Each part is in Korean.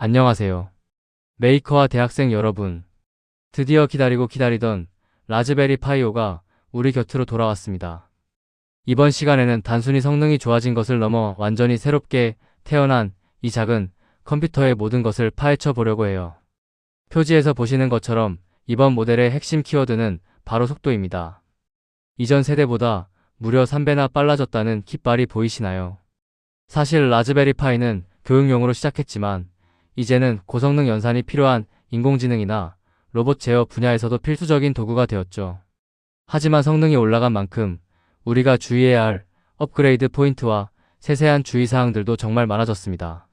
안녕하세요. 메이커와 대학생 여러분. 드디어 기다리고 기다리던 라즈베리 파이오가 우리 곁으로 돌아왔습니다. 이번 시간에는 단순히 성능이 좋아진 것을 넘어 완전히 새롭게 태어난 이 작은 컴퓨터의 모든 것을 파헤쳐 보려고 해요. 표지에서 보시는 것처럼 이번 모델의 핵심 키워드는 바로 속도입니다. 이전 세대보다 무려 3배나 빨라졌다는 깃발이 보이시나요? 사실 라즈베리 파이는 교육용으로 시작했지만 이제는 고성능 연산이 필요한 인공지능이나 로봇 제어 분야에서도 필수적인 도구가 되었죠. 하지만 성능이 올라간 만큼 우리가 주의해야 할 업그레이드 포인트와 세세한 주의사항들도 정말 많아졌습니다.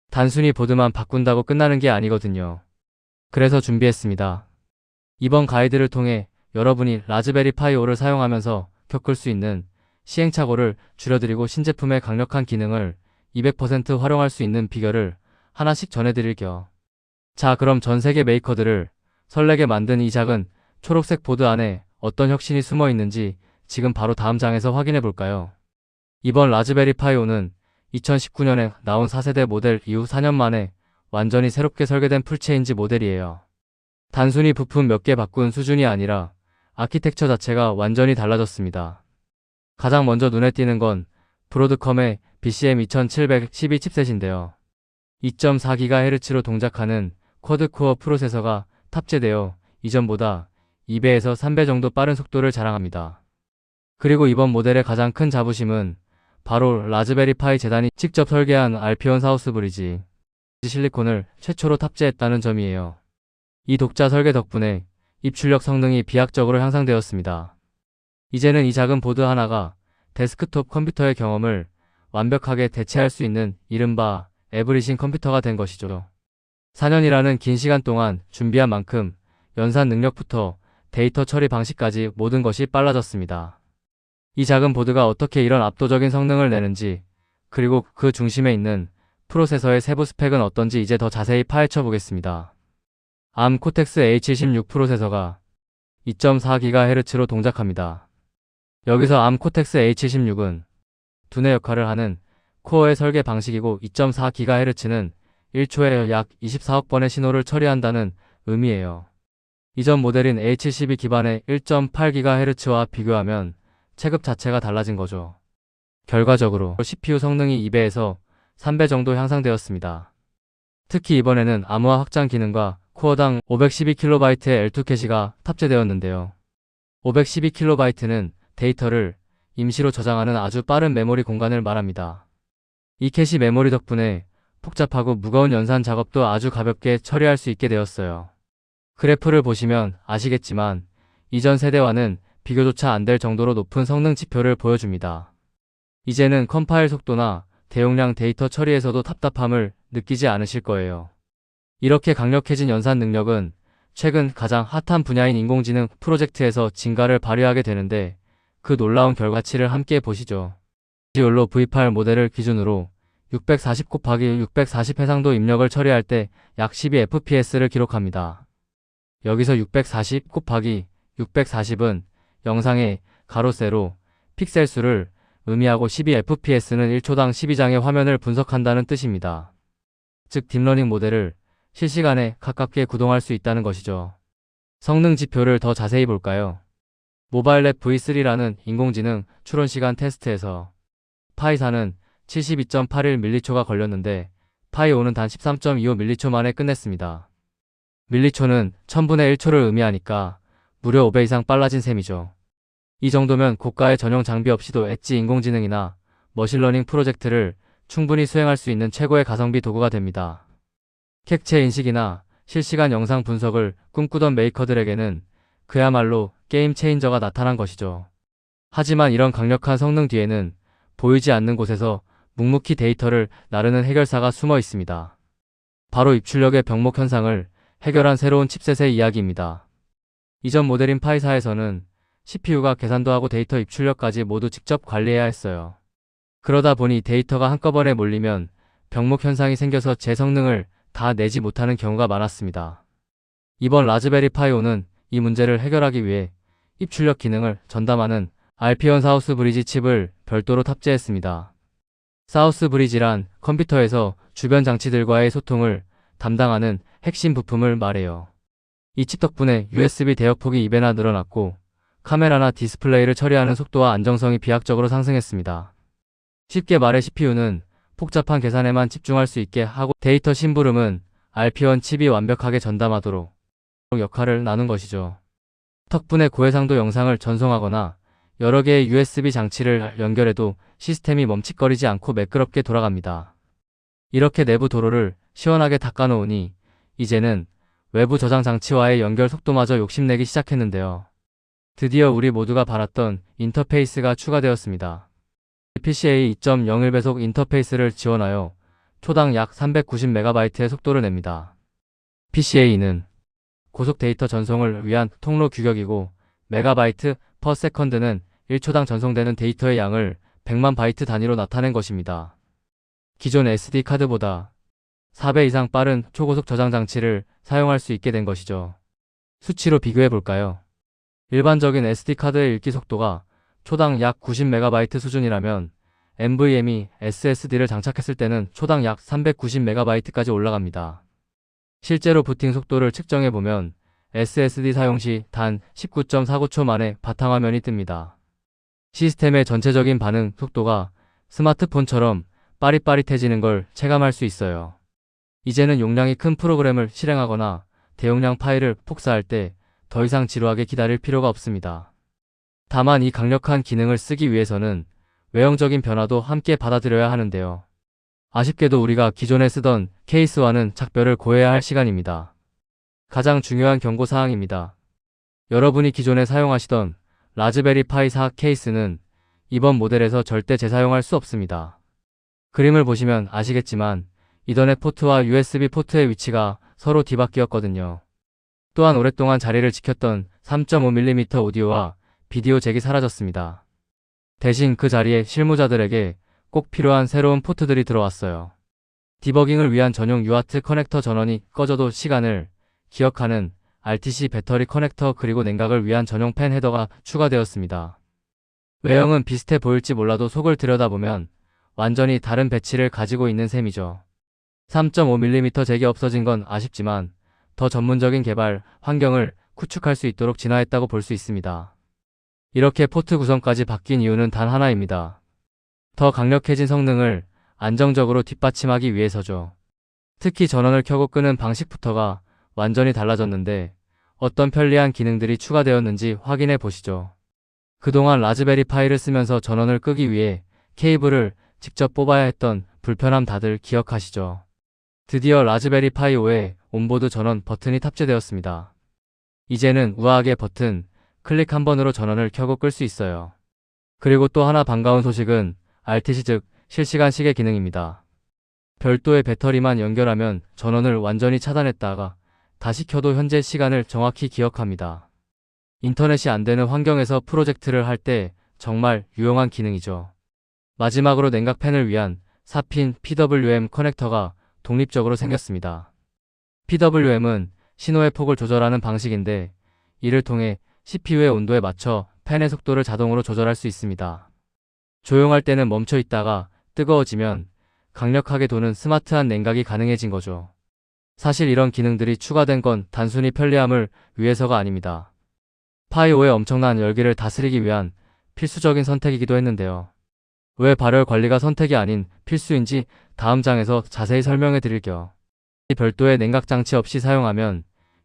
단순히 보드만 바꾼다고 끝나는 게 아니거든요. 그래서 준비했습니다. 이번 가이드를 통해 여러분이 라즈베리 파이 5를 사용하면서 겪을 수 있는 시행착오를 줄여드리고 신제품의 강력한 기능을 200% 활용할 수 있는 비결을 하나씩 전해드릴게요. 자, 그럼 전 세계 메이커들을 설레게 만든 이 작은 초록색 보드 안에 어떤 혁신이 숨어 있는지 지금 바로 다음 장에서 확인해 볼까요? 이번 라즈베리 파이 5는 2019년에 나온 4세대 모델 이후 4년 만에 완전히 새롭게 설계된 풀체인지 모델이에요. 단순히 부품 몇 개 바꾼 수준이 아니라 아키텍처 자체가 완전히 달라졌습니다. 가장 먼저 눈에 띄는 건 브로드컴의 BCM2712 칩셋인데요. 2.4GHz로 동작하는 쿼드코어 프로세서가 탑재되어 이전보다 2배에서 3배 정도 빠른 속도를 자랑합니다. 그리고 이번 모델의 가장 큰 자부심은 바로 라즈베리 파이 재단이 직접 설계한 알피온 사우스 브리지 실리콘을 최초로 탑재했다는 점이에요. 이 독자 설계 덕분에 입출력 성능이 비약적으로 향상되었습니다. 이제는 이 작은 보드 하나가 데스크톱 컴퓨터의 경험을 완벽하게 대체할 수 있는 이른바 에브리싱 컴퓨터가 된 것이죠. 4년이라는 긴 시간 동안 준비한 만큼 연산 능력부터 데이터 처리 방식까지 모든 것이 빨라졌습니다. 이 작은 보드가 어떻게 이런 압도적인 성능을 내는지, 그리고 그 중심에 있는 프로세서의 세부 스펙은 어떤지 이제 더 자세히 파헤쳐 보겠습니다. ARM 코텍스 A76 프로세서가 2.4GHz로 동작합니다. 여기서 ARM 코텍스 A76은 두뇌 역할을 하는 코어의 설계 방식이고 2.4GHz는 1초에 약 24억 번의 신호를 처리한다는 의미예요. 이전 모델인 A72 기반의 1.8GHz와 비교하면 체급 자체가 달라진 거죠. 결과적으로 CPU 성능이 2배에서 3배 정도 향상되었습니다. 특히 이번에는 암호화 확장 기능과 코어당 512KB의 L2 캐시가 탑재되었는데요. 512KB는 데이터를 임시로 저장하는 아주 빠른 메모리 공간을 말합니다. 이 캐시 메모리 덕분에 복잡하고 무거운 연산 작업도 아주 가볍게 처리할 수 있게 되었어요. 그래프를 보시면 아시겠지만 이전 세대와는 비교조차 안 될 정도로 높은 성능 지표를 보여줍니다. 이제는 컴파일 속도나 대용량 데이터 처리에서도 답답함을 느끼지 않으실 거예요. 이렇게 강력해진 연산 능력은 최근 가장 핫한 분야인 인공지능 프로젝트에서 진가를 발휘하게 되는데 그 놀라운 결과치를 함께 보시죠. 홀로 V8 모델을 기준으로 640/640 해상도 입력을 처리할 때 약 12fps를 기록합니다. 여기서 640/640은 영상의 가로 세로 픽셀 수를 의미하고 12fps는 1초당 12장의 화면을 분석한다는 뜻입니다. 즉 딥러닝 모델을 실시간에 가깝게 구동할 수 있다는 것이죠. 성능 지표를 더 자세히 볼까요? 모바일랩 V3라는 인공지능 추론시간 테스트에서 파이4는 72.81m초가 걸렸는데 파이5는 단 13.25m초 만에 끝냈습니다. 밀리초는 1000분의 1초를 의미하니까 무려 5배 이상 빨라진 셈이죠. 이 정도면 고가의 전용 장비 없이도 엣지 인공지능이나 머신러닝 프로젝트를 충분히 수행할 수 있는 최고의 가성비 도구가 됩니다. 캡처 인식이나 실시간 영상 분석을 꿈꾸던 메이커들에게는 그야말로 게임 체인저가 나타난 것이죠. 하지만 이런 강력한 성능 뒤에는 보이지 않는 곳에서 묵묵히 데이터를 나르는 해결사가 숨어 있습니다. 바로 입출력의 병목 현상을 해결한 새로운 칩셋의 이야기입니다. 이전 모델인 파이4에서는 CPU가 계산도 하고 데이터 입출력까지 모두 직접 관리해야 했어요. 그러다 보니 데이터가 한꺼번에 몰리면 병목 현상이 생겨서 제 성능을 다 내지 못하는 경우가 많았습니다. 이번 라즈베리 파이 5는 이 문제를 해결하기 위해 입출력 기능을 전담하는 알피온 사우스 브리지 칩을 별도로 탑재했습니다. 사우스 브리지란 컴퓨터에서 주변 장치들과의 소통을 담당하는 핵심 부품을 말해요. 이 칩 덕분에 USB 대역폭이 2배나 늘어났고 카메라나 디스플레이를 처리하는 속도와 안정성이 비약적으로 상승했습니다. 쉽게 말해 CPU는 복잡한 계산에만 집중할 수 있게 하고 데이터 심부름은 RP1 칩이 완벽하게 전담하도록 역할을 나눈 것이죠. 덕분에 고해상도 영상을 전송하거나 여러 개의 USB 장치를 연결해도 시스템이 멈칫거리지 않고 매끄럽게 돌아갑니다. 이렇게 내부 도로를 시원하게 닦아놓으니 이제는 외부 저장 장치와의 연결 속도마저 욕심내기 시작했는데요. 드디어 우리 모두가 바랐던 인터페이스가 추가되었습니다. PCIe 2.01배속 인터페이스를 지원하여 초당 약 390MB의 속도를 냅니다. PCIe는 고속 데이터 전송을 위한 통로 규격이고 메가바이트 퍼 세컨드는 1초당 전송되는 데이터의 양을 100만 바이트 단위로 나타낸 것입니다. 기존 SD카드보다 4배 이상 빠른 초고속 저장 장치를 사용할 수 있게 된 것이죠. 수치로 비교해 볼까요? 일반적인 SD카드의 읽기 속도가 초당 약 90MB 수준이라면 NVMe SSD를 장착했을 때는 초당 약 390MB까지 올라갑니다. 실제로 부팅 속도를 측정해보면 SSD 사용 시 단 19.49초 만에 바탕화면이 뜹니다. 시스템의 전체적인 반응 속도가 스마트폰처럼 빠릿빠릿해지는 걸 체감할 수 있어요. 이제는 용량이 큰 프로그램을 실행하거나 대용량 파일을 복사할 때 더 이상 지루하게 기다릴 필요가 없습니다. 다만 이 강력한 기능을 쓰기 위해서는 외형적인 변화도 함께 받아들여야 하는데요. 아쉽게도 우리가 기존에 쓰던 케이스와는 작별을 고해야 할 시간입니다. 가장 중요한 경고사항입니다. 여러분이 기존에 사용하시던 라즈베리 파이 4 케이스는 이번 모델에서 절대 재사용할 수 없습니다. 그림을 보시면 아시겠지만 이더넷 포트와 USB 포트의 위치가 서로 뒤바뀌었거든요. 또한 오랫동안 자리를 지켰던 3.5mm 오디오와 비디오 잭이 사라졌습니다. 대신 그 자리에 실무자들에게 꼭 필요한 새로운 포트들이 들어왔어요. 디버깅을 위한 전용 UART 커넥터 전원이 꺼져도 시간을 기억하는 RTC 배터리 커넥터 그리고 냉각을 위한 전용 팬 헤더가 추가되었습니다. 외형은 비슷해 보일지 몰라도 속을 들여다보면 완전히 다른 배치를 가지고 있는 셈이죠. 3.5mm 잭이 없어진 건 아쉽지만 더 전문적인 개발 환경을 구축할 수 있도록 진화했다고 볼 수 있습니다. 이렇게 포트 구성까지 바뀐 이유는 단 하나입니다. 더 강력해진 성능을 안정적으로 뒷받침하기 위해서죠. 특히 전원을 켜고 끄는 방식부터가 완전히 달라졌는데 어떤 편리한 기능들이 추가되었는지 확인해 보시죠. 그동안 라즈베리 파이를 쓰면서 전원을 끄기 위해 케이블을 직접 뽑아야 했던 불편함 다들 기억하시죠? 드디어 라즈베리 파이 5에 온보드 전원 버튼이 탑재되었습니다. 이제는 우아하게 버튼 클릭 한 번으로 전원을 켜고 끌 수 있어요. 그리고 또 하나 반가운 소식은 RTC 즉 실시간 시계 기능입니다. 별도의 배터리만 연결하면 전원을 완전히 차단했다가 다시 켜도 현재 시간을 정확히 기억합니다. 인터넷이 안 되는 환경에서 프로젝트를 할 때 정말 유용한 기능이죠. 마지막으로 냉각 팬을 위한 4핀 PWM 커넥터가 독립적으로 생겼습니다. PWM은 신호의 폭을 조절하는 방식인데 이를 통해 CPU의 온도에 맞춰 팬의 속도를 자동으로 조절할 수 있습니다. 조용할 때는 멈춰 있다가 뜨거워지면 강력하게 도는 스마트한 냉각이 가능해진 거죠. 사실 이런 기능들이 추가된 건 단순히 편리함을 위해서가 아닙니다. 파이5의 엄청난 열기를 다스리기 위한 필수적인 선택이기도 했는데요. 왜 발열 관리가 선택이 아닌 필수인지 다음 장에서 자세히 설명해 드릴게요. 별도의 냉각 장치 없이 사용하면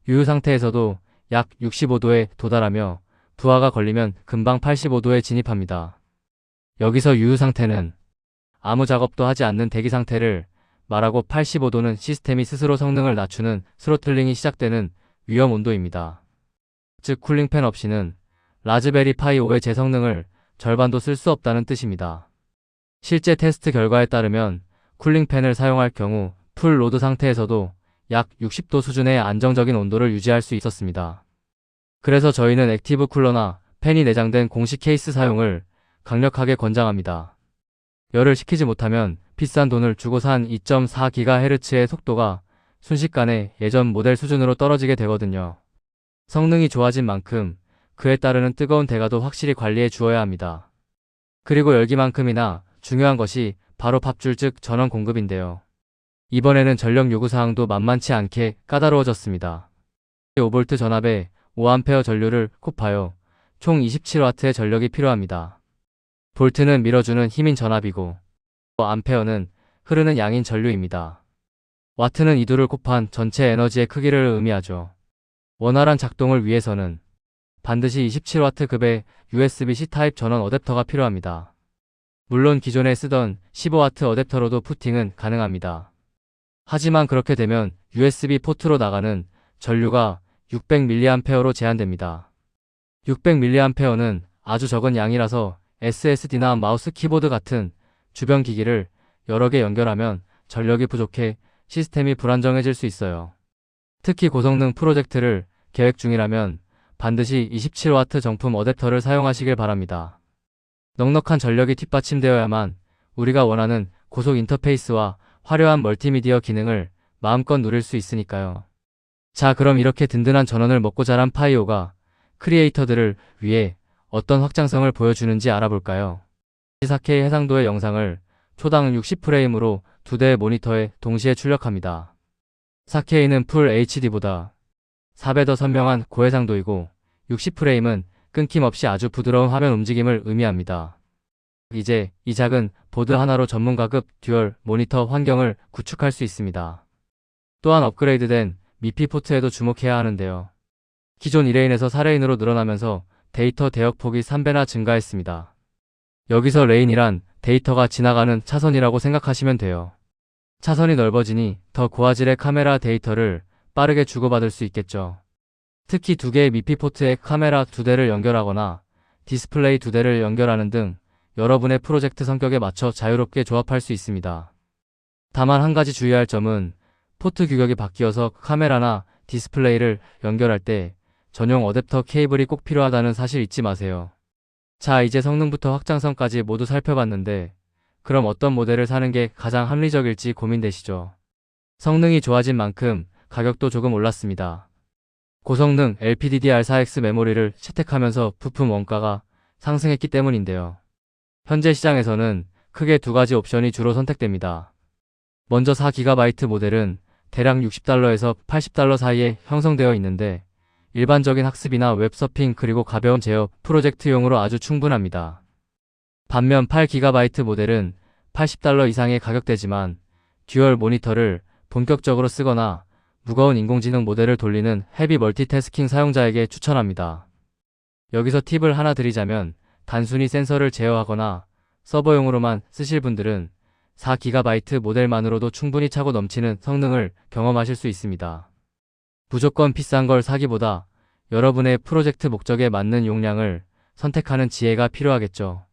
유유 상태에서도 약 65도에 도달하며 부하가 걸리면 금방 85도에 진입합니다. 여기서 유유 상태는 아무 작업도 하지 않는 대기 상태를 말하고 85도는 시스템이 스스로 성능을 낮추는 스로틀링이 시작되는 위험 온도입니다. 즉 쿨링팬 없이는 라즈베리 파이 5의 제 성능을 절반도 쓸 수 없다는 뜻입니다. 실제 테스트 결과에 따르면 쿨링팬을 사용할 경우 풀 로드 상태에서도 약 60도 수준의 안정적인 온도를 유지할 수 있었습니다. 그래서 저희는 액티브 쿨러나 팬이 내장된 공식 케이스 사용을 강력하게 권장합니다. 열을 식히지 못하면 비싼 돈을 주고 산 2.4GHz의 속도가 순식간에 예전 모델 수준으로 떨어지게 되거든요. 성능이 좋아진 만큼 그에 따르는 뜨거운 대가도 확실히 관리해 주어야 합니다. 그리고 열기만큼이나 중요한 것이 바로 밥줄 즉 전원 공급인데요. 이번에는 전력 요구사항도 만만치 않게 까다로워졌습니다. 5V 전압에 5A 전류를 곱하여 총 27W의 전력이 필요합니다. 볼트는 밀어주는 힘인 전압이고 암페어는 흐르는 양인 전류입니다. 와트는 이 둘을 곱한 전체 에너지의 크기를 의미하죠. 원활한 작동을 위해서는 반드시 27W급의 USB-C 타입 전원 어댑터가 필요합니다. 물론 기존에 쓰던 15W 어댑터로도 푸팅은 가능합니다. 하지만 그렇게 되면 USB 포트로 나가는 전류가 600mA로 제한됩니다. 600mA는 아주 적은 양이라서 SSD나 마우스 키보드 같은 주변 기기를 여러 개 연결하면 전력이 부족해 시스템이 불안정해질 수 있어요. 특히 고성능 프로젝트를 계획 중이라면 반드시 27W 정품 어댑터를 사용하시길 바랍니다. 넉넉한 전력이 뒷받침되어야만 우리가 원하는 고속 인터페이스와 화려한 멀티미디어 기능을 마음껏 누릴 수 있으니까요. 자, 그럼 이렇게 든든한 전원을 먹고 자란 파이오가 크리에이터들을 위해 어떤 확장성을 보여주는지 알아볼까요? 4K 해상도의 영상을 초당 60프레임으로 2대의 모니터에 동시에 출력합니다. 4K는 풀 HD보다 4배 더 선명한 고해상도이고 60프레임은 끊김없이 아주 부드러운 화면 움직임을 의미합니다. 이제 이 작은 보드 하나로 전문가급 듀얼 모니터 환경을 구축할 수 있습니다. 또한 업그레이드된 미피 포트에도 주목해야 하는데요. 기존 1레인에서 4레인으로 늘어나면서 데이터 대역폭이 3배나 증가했습니다. 여기서 레인이란 데이터가 지나가는 차선이라고 생각하시면 돼요. 차선이 넓어지니 더 고화질의 카메라 데이터를 빠르게 주고받을 수 있겠죠. 특히 2개의 미피 포트에 카메라 2대를 연결하거나 디스플레이 2대를 연결하는 등 여러분의 프로젝트 성격에 맞춰 자유롭게 조합할 수 있습니다. 다만 한 가지 주의할 점은 포트 규격이 바뀌어서 카메라나 디스플레이를 연결할 때 전용 어댑터 케이블이 꼭 필요하다는 사실 잊지 마세요. 자, 이제 성능부터 확장성까지 모두 살펴봤는데 그럼 어떤 모델을 사는 게 가장 합리적일지 고민되시죠? 성능이 좋아진 만큼 가격도 조금 올랐습니다. 고성능 LPDDR4X 메모리를 채택하면서 부품 원가가 상승했기 때문인데요. 현재 시장에서는 크게 두 가지 옵션이 주로 선택됩니다. 먼저 4GB 모델은 대략 $60에서 $80 사이에 형성되어 있는데 일반적인 학습이나 웹서핑 그리고 가벼운 제어 프로젝트용으로 아주 충분합니다. 반면 8GB 모델은 $80 이상의 가격대지만 듀얼 모니터를 본격적으로 쓰거나 무거운 인공지능 모델을 돌리는 헤비 멀티태스킹 사용자에게 추천합니다. 여기서 팁을 하나 드리자면 단순히 센서를 제어하거나 서버용으로만 쓰실 분들은 4GB 모델만으로도 충분히 차고 넘치는 성능을 경험하실 수 있습니다. 무조건 비싼 걸 사기보다 여러분의 프로젝트 목적에 맞는 용량을 선택하는 지혜가 필요하겠죠.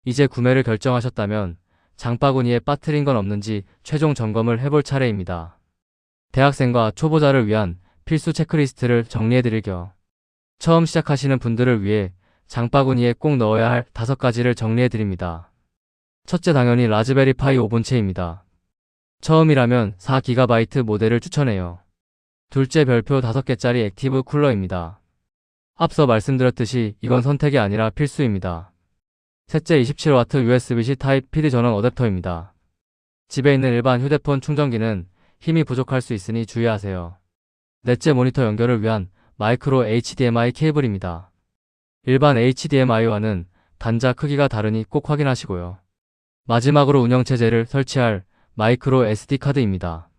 이제 구매를 결정하셨다면 장바구니에 빠뜨린 건 없는지 최종 점검을 해볼 차례입니다. 대학생과 초보자를 위한 필수 체크리스트를 정리해드릴게요. 처음 시작하시는 분들을 위해 장바구니에 꼭 넣어야 할 5가지를 정리해드립니다. 첫째, 당연히 라즈베리 파이 5본체입니다. 처음이라면 4GB 모델을 추천해요. 둘째, 별표 5개짜리 액티브 쿨러입니다. 앞서 말씀드렸듯이 이건 선택이 아니라 필수입니다. 셋째, 27W USB-C 타입 PD 전원 어댑터입니다. 집에 있는 일반 휴대폰 충전기는 힘이 부족할 수 있으니 주의하세요. 넷째, 모니터 연결을 위한 마이크로 HDMI 케이블입니다. 일반 HDMI와는 단자 크기가 다르니 꼭 확인하시고요. 마지막으로 운영체제를 설치할 마이크로 SD카드입니다.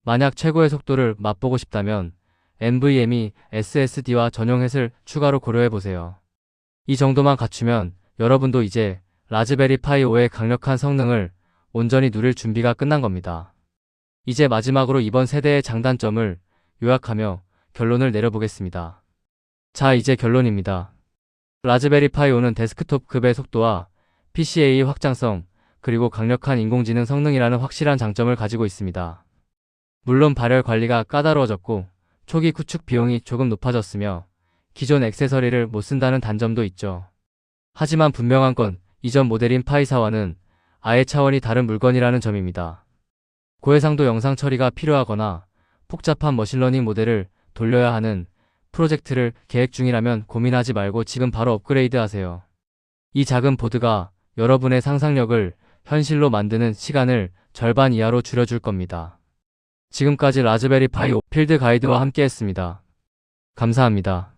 만약 최고의 속도를 맛보고 싶다면 NVMe SSD와 전용 햇을 추가로 고려해보세요. 이 정도만 갖추면 여러분도 이제 라즈베리 파이 5의 강력한 성능을 온전히 누릴 준비가 끝난 겁니다. 이제 마지막으로 이번 세대의 장단점을 요약하며 결론을 내려보겠습니다. 자, 이제 결론입니다. 라즈베리 파이 5는 데스크톱급의 속도와 PCA 확장성, 그리고 강력한 인공지능 성능이라는 확실한 장점을 가지고 있습니다. 물론 발열 관리가 까다로워졌고 초기 구축 비용이 조금 높아졌으며 기존 액세서리를 못 쓴다는 단점도 있죠. 하지만 분명한 건 이전 모델인 파이4와는 아예 차원이 다른 물건이라는 점입니다. 고해상도 영상 처리가 필요하거나 복잡한 머신러닝 모델을 돌려야 하는 프로젝트를 계획 중이라면 고민하지 말고 지금 바로 업그레이드 하세요. 이 작은 보드가 여러분의 상상력을 현실로 만드는 시간을 절반 이하로 줄여줄 겁니다. 지금까지 라즈베리 파이 필드 가이드와 함께 했습니다. 감사합니다.